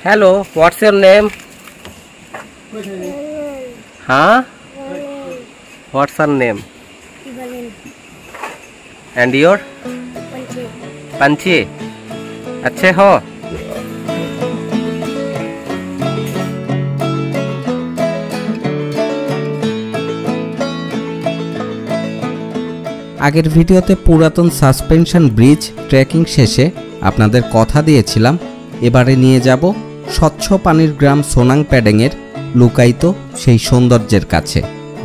Hello, what's your name? Huh? What's her name? And your? Panchi. अच्छे हो? আগের ভিডিওতে পুরাতন সাসপেনশন ব্রিজ ট্রেকিং শেষে আপনাদের কথা দিয়েছিলাম এবারে নিয়ে যাব স্বচ্ছ পানির গ্রাম সোনাংপডেংয়ের লুকায়িত সেই সৌন্দর্যের কাছে,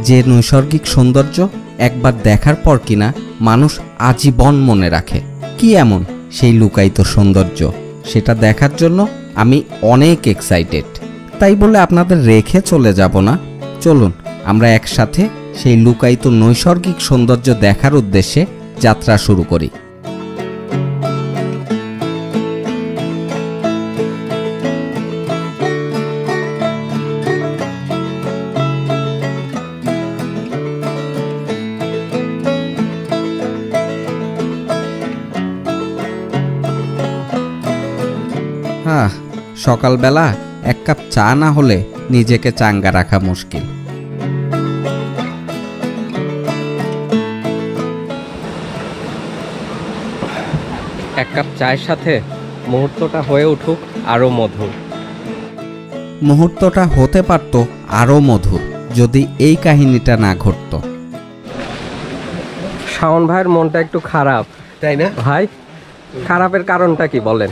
যে নৈসর্গিক সৌন্দর্য একবার দেখার পর কিনা মানুষ আজীবন মনে রাখে। কি এমন সেই লুকায়িত সৌন্দর্য, সেটা দেখার জন্য আমি অনেক এক্সাইটেড। তাই বলে আপনাদের রেখে চলে যাব না, চলুন আমরা একসাথে সেই লুকায়িত নৈসর্গিক সৌন্দর্য দেখার উদ্দেশ্যে যাত্রা শুরু করি। সকালবেলা এক কাপ চা না হলে নিজেকে চাঙ্গা রাখা মুশকিল। এক কাপ চায়ের সাথে মুহূর্তটা হয়ে উঠুক আরো মধুর। মুহূর্তটা হতে পারত আরো মধুর যদি এই কাহিনীটা না ঘটতো। শাওন ভাইয়ের মনটা একটু খারাপ, তাই না ভাই? খারাপের কারণটা কি বলেন?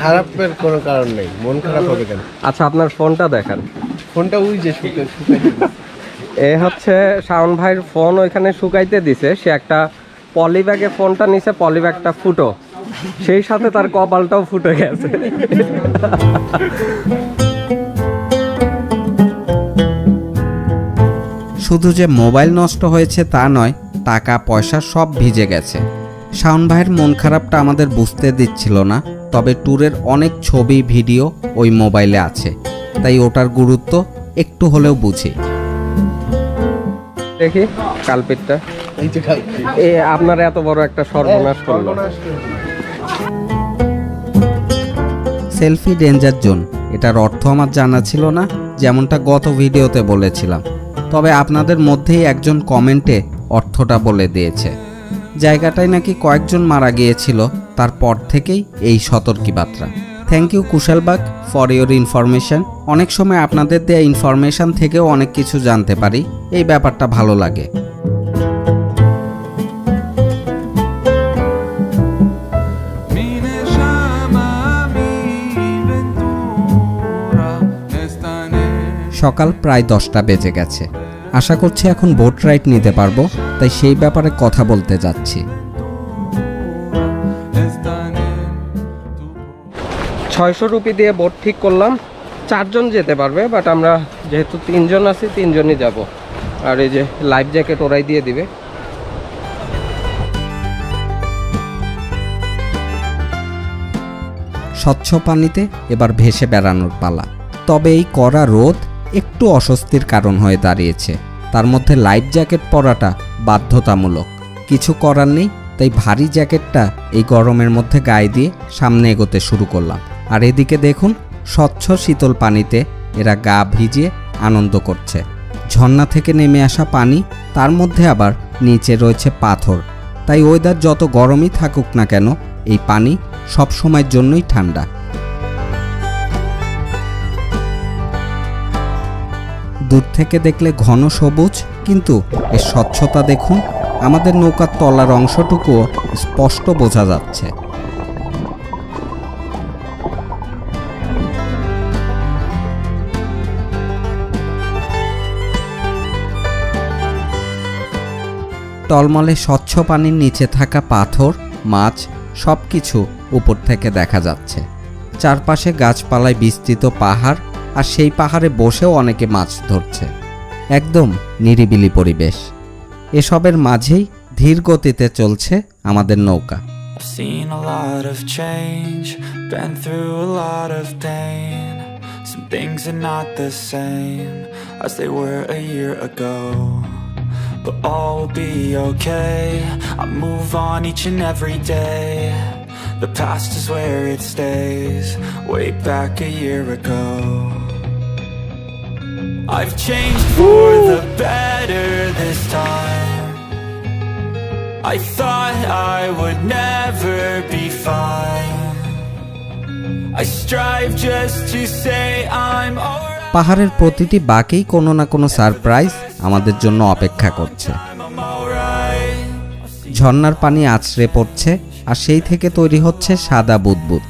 খারাপের কোনো কারণ নেই, মন খারাপ হবে কেন? আচ্ছা আপনার ফোনটা দেখান। ফোনটা ওই যে এ হচ্ছে শাওন ভাইয়ের ফোন ওইখানে শুকাইতে দিছে, সে একটা পলি ব্যাগে ফোনটা নিছে, পলি ব্যাগটা ফুটো, সেই সাথে তার কপালটাও ফুটে গেছে। শুধু যে মোবাইল নষ্ট হয়েছে তা নয়, টাকা পয়সা সব ভিজে গেছে। শাওন ভাইয়ের মন খারাপটা আমাদের বুঝতে দিচ্ছিল না, তবে ট্যুরের অনেক ছবি ভিডিও ওই মোবাইলে আছে, তাই ওটার গুরুত্ব একটু হলেও বুঝি। দেখি কালপিটটা, এ আপনার এত বড় একটা সর্বনাশ করলো। সেলফি ডেঞ্জার জোন, এটার অর্থ আমার জানা ছিল না, যেমনটা গত ভিডিওতে বলেছিলাম, তবে আপনাদের মধ্যেই একজন কমেন্টে অর্থটা বলে দিয়েছে। জায়গাটায় নাকি কয়েকজন মারা গিয়েছিল, তারপর থেকেই এই সতর্কীবার্তা। Thank you Kushalbag for your information. অনেক সময় আপনাদের দেয়া ইনফরমেশন থেকেও অনেক কিছু জানতে পারি, এই ব্যাপারটা ভালো লাগে। সকাল প্রায় 10টা বেজে গেছে। আশা করছি এখন বোট রাইড নিতে পারবো, তাই সেই ব্যাপারে কথা বলতে যাচ্ছি। 600 রুপি দিয়ে বোট ঠিক করলাম, 4 জন যেতে পারবে, বাট আমরা যেহেতু 3 জন আছি 3 জনই যাব। আর এই যে লাইফ জ্যাকেট ওরাই দিয়ে দিবে। স্বচ্ছ পানিতে এবার ভেসে বেড়ানোর পালা। তবে এই কড়া রোদ একটু অস্বস্তির কারণ হয়ে দাঁড়িয়েছে, তার মধ্যে লাইফ জ্যাকেট পরাটা বাধ্যতামূলক। কিছু করার নেই, তাই ভারী জ্যাকেটটা এই গরমের মধ্যে গায়ে দিয়ে সামনে এগোতে শুরু করলাম। আর এদিকে দেখুন, স্বচ্ছ শীতল পানিতে এরা গা ভিজিয়ে আনন্দ করছে। ঝর্ণা থেকে নেমে আসা পানি, তার মধ্যে আবার নিচে রয়েছে পাথর, তাই ওয়েদার যত গরমই থাকুক না কেন, এই পানি সব সময়ের জন্যই ঠান্ডা। দূর থেকে দেখলে ঘন সবুজ, কিন্তু এর স্বচ্ছতা দেখুন, আমাদের নৌকার তলার অংশটুকুও স্পষ্ট বোঝা যাচ্ছে। টলমলে স্বচ্ছ পানির নিচে থাকা পাথর, মাছ সবকিছু উপর থেকে দেখা যাচ্ছে। চারপাশে গাছপালায় বিস্তৃত পাহাড়, আর সেই পাহাড়ে বসেও অনেকে মাছ ধরছে। একদম নিরিবিলি পরিবেশ। এসবের মাঝেই ধীর গতিতে চলছে আমাদের নৌকা। I've seen a lot of change, been through a lot of pain. Some things are not the same as they were a year ago, but all will be okay. I move on each and every day, The past is where it stays, way back a year ago. I've changed for the better this time. I thought I would never be fine. I strive just to say I'm alright. পাহাড়ের প্রতিটি বাঁকেই কোনো না কোনো surprise আমাদের জন্য অপেক্ষা করছে। ঝর্ণার পানি আছড়ে পড়ছে আর সেই থেকে তৈরি হচ্ছে সাদা বুদবুদ।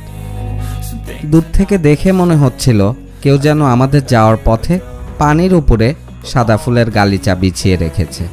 দূর থেকে দেখে মনে হচ্ছিল কেউ যেন আমাদের যাওয়ার পথে পানির উপরে সাদা ফুলের গালিচা বিছিয়ে রেখেছে।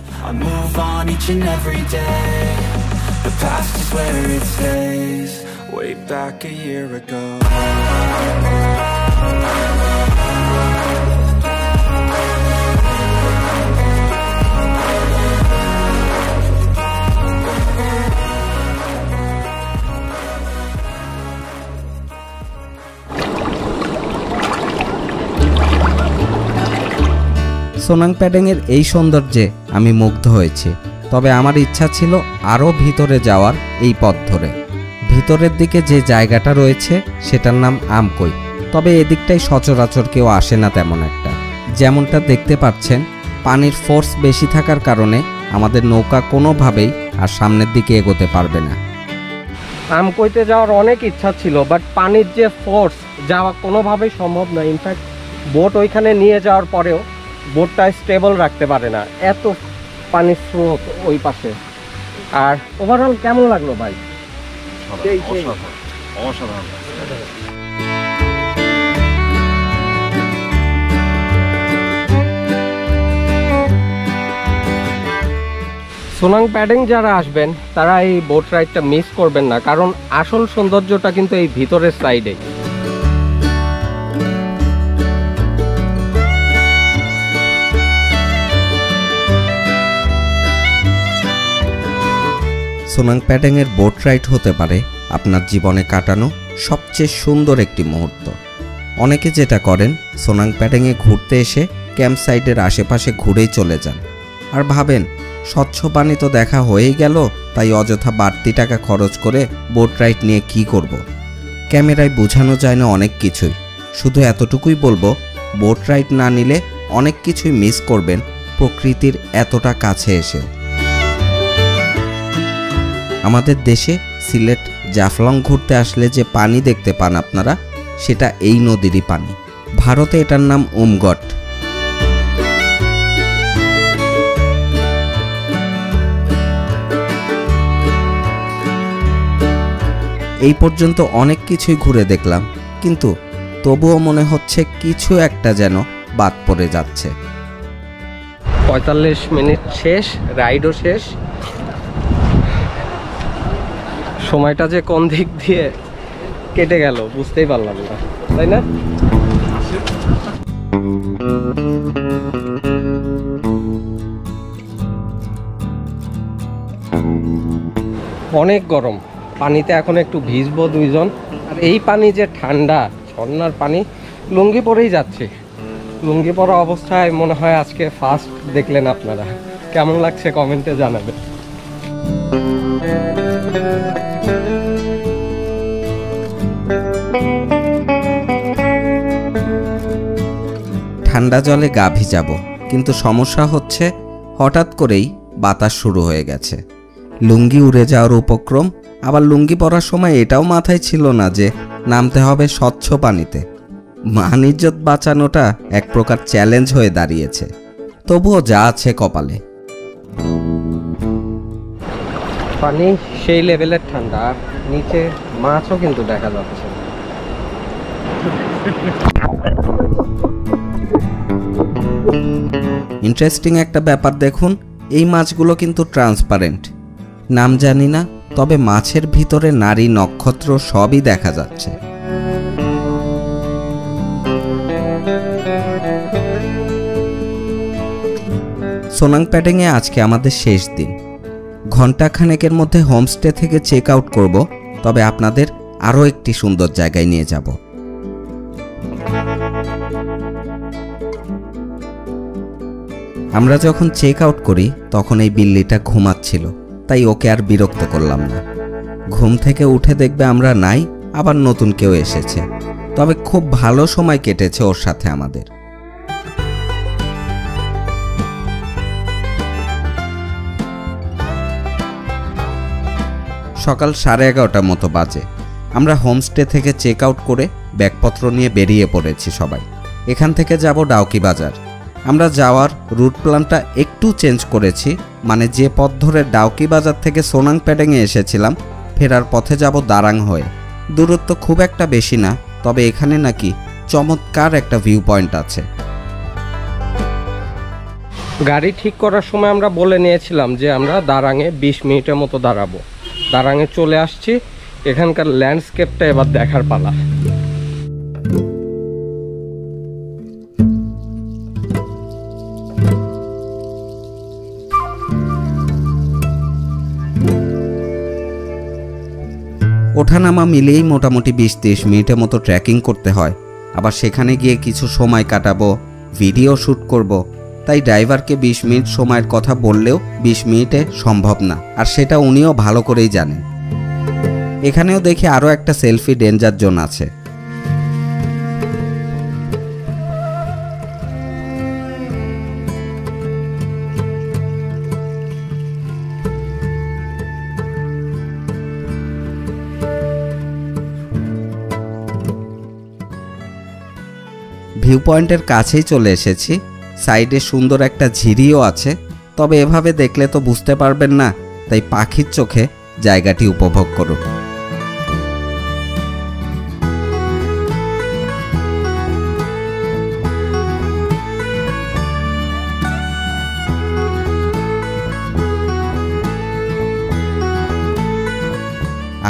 সোনাংপ্যাডেংয়ের এই সৌন্দর্যে আমি মুগ্ধ হয়েছি, তবে আমার ইচ্ছা ছিল আরও ভিতরে যাওয়ার এই পথ ধরে। ভিতরের দিকে যে জায়গাটা রয়েছে সেটার নাম আমকই, তবে এদিকটাই সচরাচর কেউ আসে না তেমন একটা। যেমনটা দেখতে পাচ্ছেন, পানির ফোর্স বেশি থাকার কারণে আমাদের নৌকা কোনোভাবেই আর সামনের দিকে এগোতে পারবে না। আমকইতে যাওয়ার অনেক ইচ্ছা ছিল, বাট পানির যে ফোর্স যাওয়া কোনোভাবেই সম্ভব না। ইনফ্যাক্ট বোট ওইখানে নিয়ে যাওয়ার পরেও বোটটা স্টেবল রাখতে পারে না, এত পানির স্রোত ওই পাশে। আর ওভারঅল কেমন লাগলো ভাই? অসাধারণ। সোনাংপ্যাডেং যারা আসবেন তারা এই বোট রাইডটা মিস করবেন না, কারণ আসল সৌন্দর্যটা কিন্তু এই ভিতরের সাইডে। সোনাংপ্যাডেংয়ের বোট রাইড হতে পারে আপনার জীবনে কাটানো সবচেয়ে সুন্দর একটি মুহূর্ত। অনেকে যেটা করেন, সোনাংপ্যাডেংয়ে ঘুরতে এসে ক্যাম্প সাইটের আশেপাশে ঘুরেই চলে যান আর ভাবেন স্বচ্ছ পানি তো দেখা হয়েই গেল, তাই অযথা বাড়তি টাকা খরচ করে বোট রাইড নিয়ে কি করব। ক্যামেরায় বোঝানো যায় না অনেক কিছুই, শুধু এতটুকুই বলবো, বোট রাইড না নিলে অনেক কিছুই মিস করবেন প্রকৃতির এতটা কাছে এসেও। আমাদের দেশে সিলেট জাফলং ঘুরতে আসলে যে পানি দেখতে পান আপনারা, সেটা এই নদীরই পানি। ভারতে এটার নাম উমগট। এই পর্যন্ত অনেক কিছুই ঘুরে দেখলাম, কিন্তু তবুও মনে হচ্ছে কিছু একটা যেন বাদ পড়ে যাচ্ছে। 45 মিনিট শেষ, রাইডও শেষ। সময়টা যে কোন দিক দিয়ে কেটে গেল বুঝতেই পারলাম না, তাই না? অনেক গরম, পানিতে এখন একটু ভিজবো দুইজন। আর এই পানি যে ঠান্ডা, ঝর্ণার পানি, লুঙ্গি পরেই যাচ্ছে। লুঙ্গি পরা অবস্থায় মনে হয় আজকে ফার্স্ট দেখলেন আপনারা। কেমন লাগছে কমেন্টে জানাবেন। ঠান্ডা জলে গা ভিজাবো, কিন্তু সমস্যা হচ্ছে হঠাৎ করেই বাতাস শুরু হয়ে গেছে। লুঙ্গি উড়ে যাওয়ার উপক্রম। আবার লুঙ্গি পরার সময় এটাও মাথায় ছিল না যে নামতে হবে স্বচ্ছ পানিতে। মান ইজ্জত বাঁচানোটা এক প্রকার চ্যালেঞ্জ হয়ে দাঁড়িয়েছে। তবুও যা আছে কপালে। পানি সেই লেভেলের ঠান্ডা, আর নিচে মাছও কিন্তু দেখা যাচ্ছে। ইন্টারেস্টিং একটা ব্যাপার দেখুন, এই মাছগুলো কিন্তু ট্রান্সপারেন্ট। নাম জানি না, তবে মাছের ভিতরে নারী নক্ষত্র সবই দেখা যাচ্ছে। সোনাংপ্যাডেংয়ে আজকে আমাদের শেষ দিন। ঘণ্টাখানেকের মধ্যে হোমস্টে থেকে চেক আউট করব, তবে আপনাদের আরও একটি সুন্দর জায়গায় নিয়ে যাব। আমরা যখন চেক আউট করি তখন এই বিল্লিটা ঘুমাচ্ছিল, তাই ওকে আর বিরক্ত করলাম না। ঘুম থেকে উঠে দেখবে আমরা নাই, আবার নতুন কেউ এসেছে। তবে খুব ভালো সময় কেটেছে ওর সাথে আমাদের। সকাল 11:30 মতো বাজে। আমরা হোমস্টে থেকে চেক আউট করে ব্যাগপত্র নিয়ে বেরিয়ে পড়েছি সবাই। এখান থেকে যাব ডাউকি বাজার। আমরা যাওয়ার রুট প্ল্যানটা একটু চেঞ্জ করেছি, মানে যে পথ ধরে ডাউকি বাজার থেকে সোনাংপেডেংয়ে এসেছিলাম ফেরার পথে যাব দারাং হয়ে। দূরত্ব খুব একটা বেশি না, তবে এখানে নাকি চমৎকার একটা ভিউ পয়েন্ট আছে। গাড়ি ঠিক করার সময় আমরা বলে নিয়েছিলাম যে আমরা দারাঙে 20 মিনিটের মতো দাঁড়াবো। দারাঙে চলে আসছি, এখানকার ল্যান্ডস্কেপটা এবার দেখার পালা। ওঠানামা মিলিয়েই মোটামুটি 20-30 মিনিটের মতো ট্রেকিং করতে হয়। আবার সেখানে গিয়ে কিছু সময় কাটাবো, ভিডিও শ্যুট করব। তাই ড্রাইভারকে 20 মিনিট সময়ের কথা বললেও 20 মিনিটে সম্ভব না, আর সেটা উনিও ভালো করেই জানেন। এখানেও দেখি আরও একটা সেলফি ডেঞ্জার জোন আছে। ভিউ পয়েন্টের কাছেই চলে এসেছি। সাইডে সুন্দর একটা ঝিরিও আছে, তবে এভাবে দেখলে তো বুঝতে পারবেন না, তাই পাখির চোখে জায়গাটি উপভোগ করুন।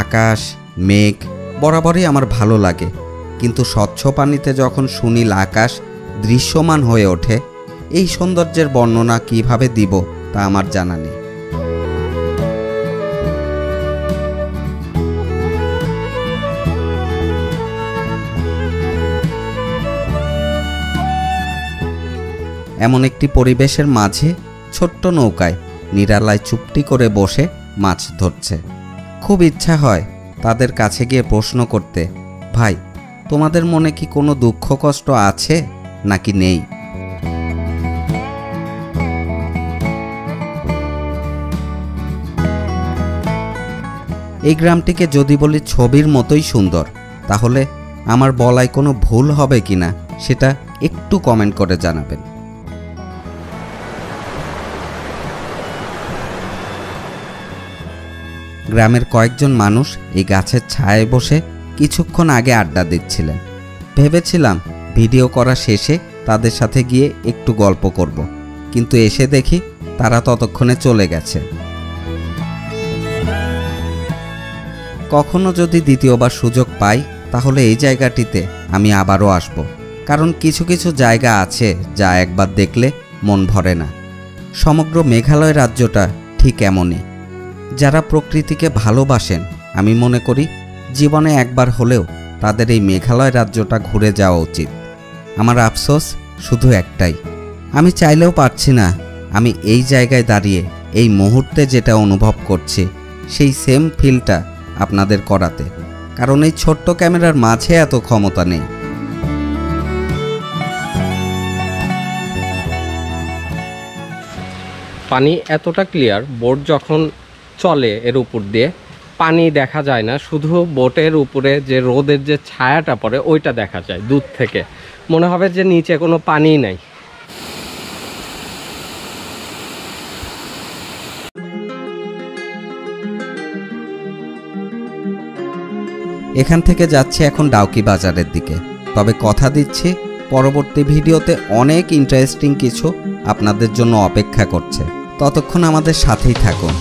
আকাশ, মেঘ বরাবরই আমার ভালো লাগে, কিন্তু স্বচ্ছ পানিতে যখন সুনীল আকাশ দৃশ্যমান হয়ে ওঠে, এই সৌন্দর্যের বর্ণনা কিভাবে দিব তা আমার জানা নেই। এমন একটি পরিবেশের মাঝে ছোট্ট নৌকায় নিরালায় চুপটি করে বসে মাছ ধরছে। খুব ইচ্ছা হয় তাদের কাছে গিয়ে প্রশ্ন করতে, ভাই তোমাদের মনে কি কোনো দুঃখ কষ্ট আছে নাকি নেই? এই গ্রামটিকে যদি বলি ছবির মতোই সুন্দর, তাহলে আমার বলায় কোনো ভুল হবে কিনা সেটা একটু কমেন্ট করে জানাবেন। গ্রামের কয়েকজন মানুষ এই গাছের ছায়ায় বসে কিছুক্ষণ আগে আড্ডা দিচ্ছিলেন। ভেবেছিলাম ভিডিও করা শেষে তাদের সাথে গিয়ে একটু গল্প করব, কিন্তু এসে দেখি তারা ততক্ষণে চলে গেছে। কখনো যদি দ্বিতীয়বার সুযোগ পাই তাহলে এই জায়গাটিতে আমি আবারও আসব, কারণ কিছু কিছু জায়গা আছে যা একবার দেখলে মন ভরে না। সমগ্র মেঘালয় রাজ্যটা ঠিক এমনই। যারা প্রকৃতিকে ভালোবাসেন, আমি মনে করি জীবনে একবার হলেও তাদের এই মেঘালয় রাজ্যটা ঘুরে যাওয়া উচিত। আমার আফসোস শুধু একটাই, আমি চাইলেও পারছি না আমি এই জায়গায় দাঁড়িয়ে এই মুহূর্তে যেটা অনুভব করছি সেই সেম ফিলটা আপনাদের করাতে, কারণ এই ছোট্ট ক্যামেরার মাঝে এত ক্ষমতা নেই। পানি এতটা ক্লিয়ার, বোট যখন চলে এর উপর দিয়ে পানি দেখা যায় না, শুধু বোটের উপরে যে রোদের যে ছায়াটা পড়ে ওইটা দেখা যায় দূর থেকে, মনে হবে যে নিচে কোনো পানিই নাই। এখান থেকে যাচ্ছি এখন ডাউকি বাজারের দিকে। তবে কথা দিচ্ছি পরবর্তী ভিডিওতে অনেক ইন্টারেস্টিং কিছু আপনাদের জন্য অপেক্ষা করছে। ততক্ষণ আমাদের সাথেই থাকুন।